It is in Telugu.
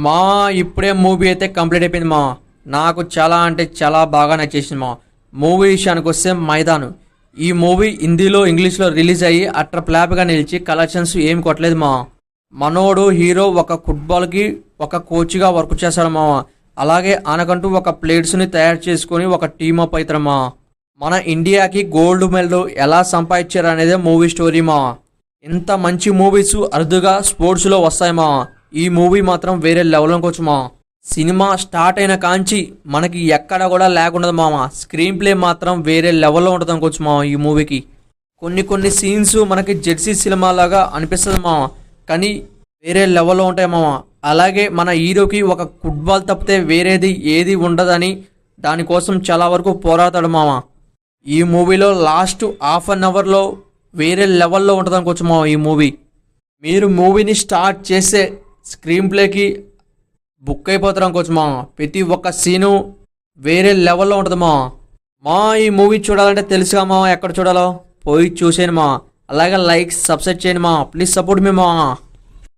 మా ఇప్పుడే మూవీ అయితే కంప్లీట్ అయిపోయింది మా. నాకు చాలా అంటే చాలా బాగా నచ్చేసింది మా. మూవీ విషయానికి వస్తే మైదాను. ఈ మూవీ హిందీలో ఇంగ్లీష్లో రిలీజ్ అయ్యి అట్ర ప్లాప్గా నిలిచి కలెక్షన్స్ ఏం కొట్టలేదు మా. మనోడు హీరో ఒక ఫుట్బాల్కి ఒక కోచ్గా వర్క్ చేస్తాడు మా. అలాగే ఆనకంటూ ఒక ప్లేట్స్ని తయారు చేసుకొని ఒక టీమ్ అప్ అవుతారు మా. మన ఇండియాకి గోల్డ్ మెడల్ ఎలా సంపాదించారు అనేదే మూవీ స్టోరీ మా. ఇంత మంచి మూవీస్ అరుదుగా స్పోర్ట్స్లో వస్తాయి మా. ఈ మూవీ మాత్రం వేరే లెవెల్లోకి వచ్చు మా. సినిమా స్టార్ట్ అయిన కాంచి మనకి ఎక్కడ కూడా లేకుండదు మామ. స్క్రీన్ ప్లే మాత్రం వేరే లెవెల్లో ఉంటుంది అనుకోవచ్చు మామ. ఈ మూవీకి కొన్ని సీన్స్ మనకి జెర్సీ సినిమా లాగా అనిపిస్తుంది మామ, కానీ వేరే లెవెల్లో ఉంటాయి మామ. అలాగే మన హీరోకి ఒక ఫుట్బాల్ తప్పితే వేరేది ఏది ఉండదని దానికోసం చాలా వరకు పోరాడతాడు మామ. ఈ మూవీలో లాస్ట్ హాఫ్ అన్ అవర్లో వేరే లెవెల్లో ఉంటుంది అనుకోవచ్చు మామ. ఈ మూవీ మీరు మూవీని స్టార్ట్ చేసే స్క్రీన్ ప్లేకి బుక్ అయిపోతారు అనుకోవచ్చు మా. ప్రతి ఒక్క సీను వేరే లెవెల్లో ఉంటుంది మా. ఈ మూవీ చూడాలంటే తెలుసుగా మా ఎక్కడ చూడాలో పోయి చూసేయండి మా. అలాగే లైక్ సబ్స్క్రైబ్ చేయండి మా. ప్లీజ్ సపోర్ట్ మీ మా.